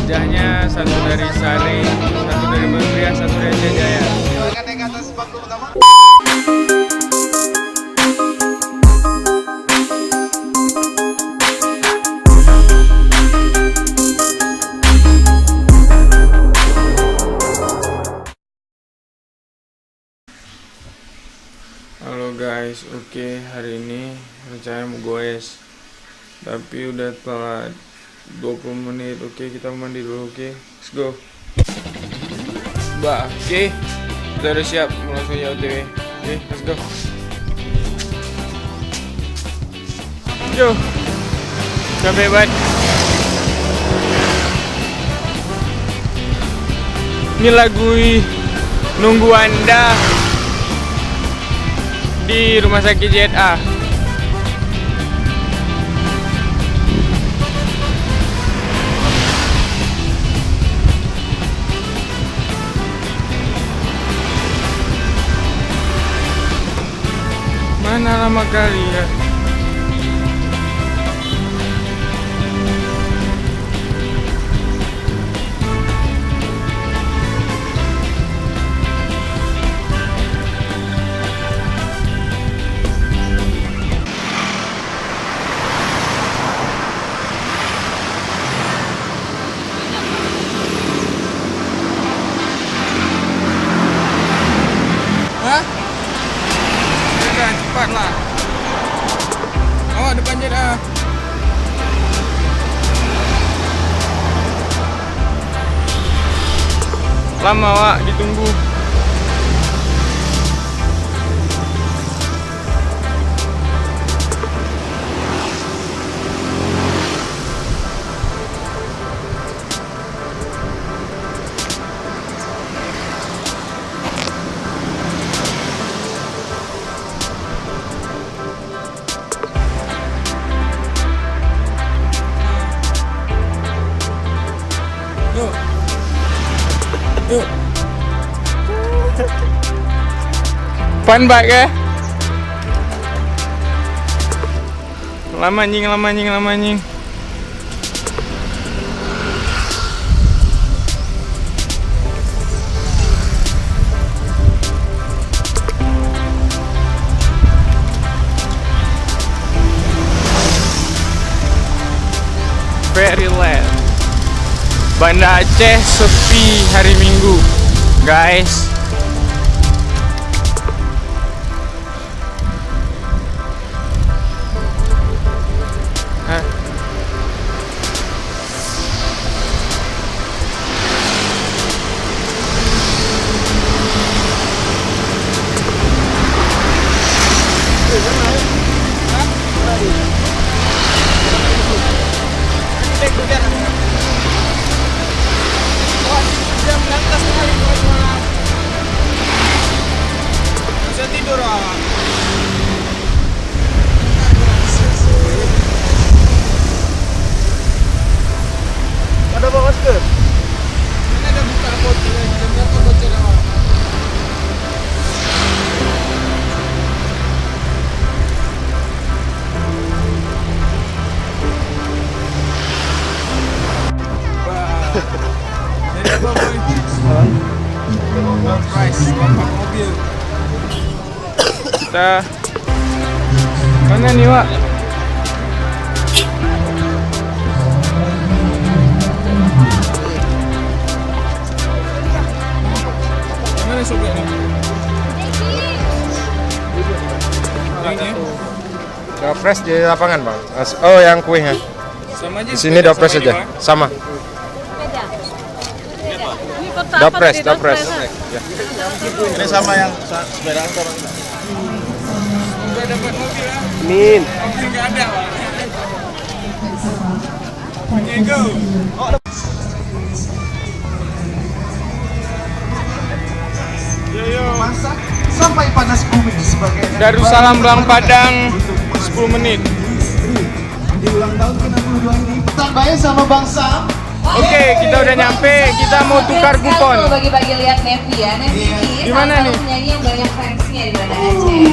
wajahnya, satu dari Sari, satu dari Berpria, satu dari Jaya. Silakan naik ke atas panggung utama. Halo guys, oke, hari ini rencana mau goes, tapi udah telat 20 menit. Oke, kita mandi dulu. Oke, let's go. Oke, kita udah siap, mau langsung ya OTW. Oke, let's go. Yo, sampai banget. Ini lagu Nunggu Anda di Rumah Sakit ZA. Mana lama kali ya. Cepat lah. Awak depan je dah. Lama awak ditunggu. Yuk. Pan bak ke? Lama anjing. Very late. Banda Aceh sepi hari Minggu, guys. Hah? Bisa tidur awak. Ada bawa masker? Mana ada buka botol? Jam berapa botol awak? Ini apa boy? Price, mobil. Kita mana nih Wak? Mana sobeknya? Yang ini? Dopres di lapangan bang. Oh yang kuenya. Sama aja. Di sini dopres aja. Sama. Dopres. Ya. Ini sama yang sepeda motor. Udah dapat mobil ya? Min. Mobil nggak ada Wak. Oke, go. Yo. Masak sampai panas bumi sebagai Darussalam Belang Padang 10 menit. di ulang tahun ke-62 ini Petang Bayi sama Bang Sam Oke, kita udah nyampe. Kita mau tukar kupon. Kalau bagi-bagi lihat Nevi ya. Nevi ini Gimana salah nih? satu penyanyi yang banyak fansnya di mana Aceh.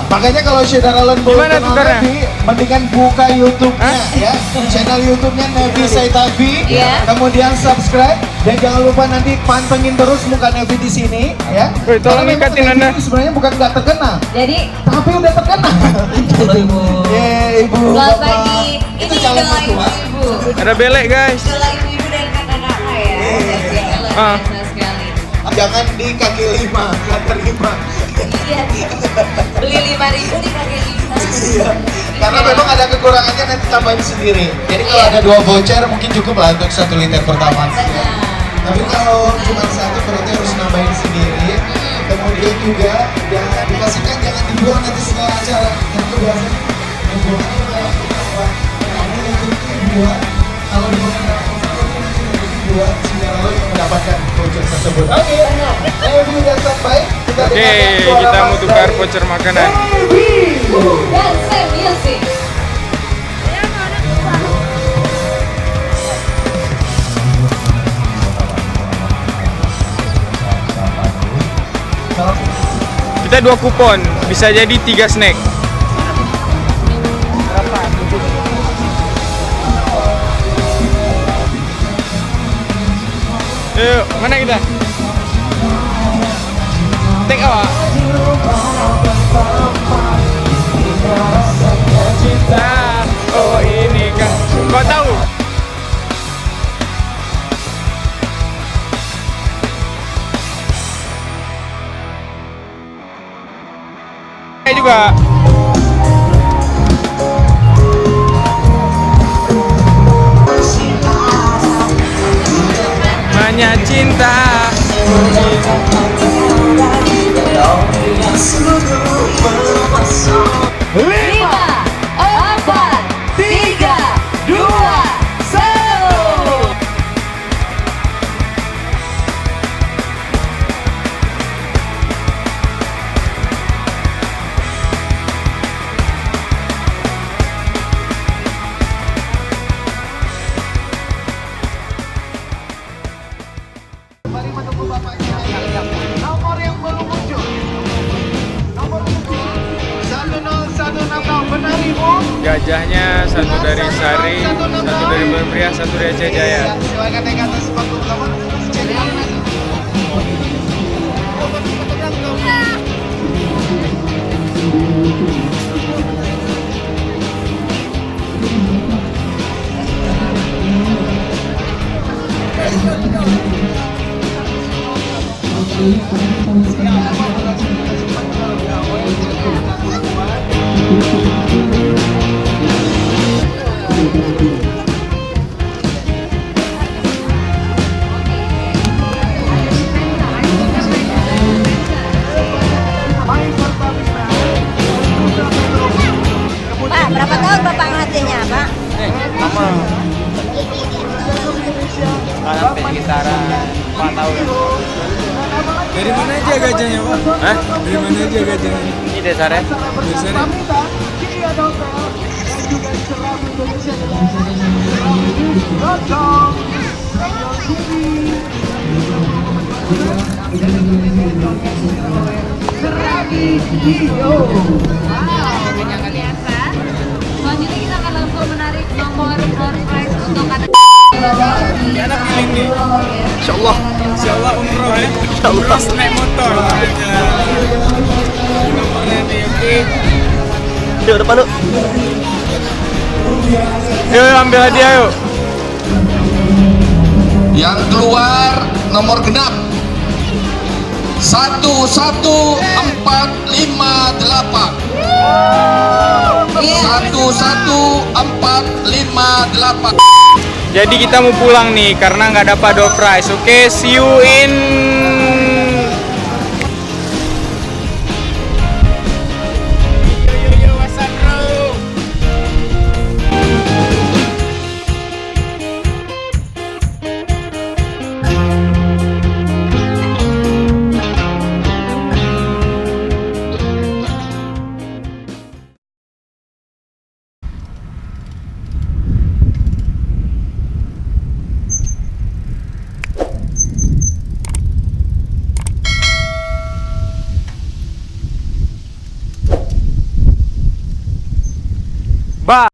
Makanya kalau saudara Len belum Gimana kenal tukarnya? Nevi, mendingan buka YouTube-nya ya. Channel YouTube-nya Nevi Saitavi. Iya. Kemudian subscribe dan jangan lupa nanti pantengin terus muka Nevi di sini ya. Woi, tolong Karena memang ikatin Nevi Anda. ini sebenarnya bukan nggak terkenal, Jadi tapi udah terkenal. Ibu. Ibu. Selamat Bapak. pagi. Itu Ini calon idola mertua. ibu-ibu. Ada belek guys. Idola ibu-ibu dan kakak-kakak ya. Luar Ah. biasa sekali. Jangan di kaki 5, kaki 5. Iya. Beli 5.000 di kaki 5. Iya. Karena memang ada kekurangannya, nanti tambahin sendiri. Jadi kalau Iya. ada 2 voucher mungkin cukup lah untuk 1 liter pertama. Benar. Tapi kalau cuma 1 berarti harus nambahin sendiri. Kemudian juga jangan dikasihkan, jangan dibuang nanti setelah acara. Itu biasanya dibuang kalau dibuang sehingga lo mendapatkan voucher tersebut. Oke, Nevi udah sampai. Oke, kita mau tukar voucher makanan. Dan Sam Music. Kita 2 kupon, bisa jadi 3 snack. Yuk, mana kita? Take awak. Cinta, oh ini kan. Kau tahu? Saya juga. Hanya cinta. Lima, empat, tiga, dua, satu. Mari menunggu bapaknya. Nomor yang belum muncul. Nomor 10166 benar Ibu? Gajahnya satu dari Sari, satu dari Pria, satu dari Aceh Jaya. Silakan naik ke atas panggung nomor. Pak, berapa tahun Bapak ngelatihnya, Pak? Dari mana aja gajahnya, Pak? Hah? Dari mana aja gajahnya? Ini dasarnya. Dasarnya. Biasa. Selanjutnya kita akan langsung menarik nomor door prize untuk anak. Anak feeling nih. Insyaallah. Insyaallah umroh ya. Insyaallah naik motor. Nomornya nih, oke. Yuk depan yuk. Yuk ambil hadiah yuk. Yang keluar nomor genap 11458. 11458. Jadi kita mau pulang nih karena nggak dapat door prize. Oke, see you in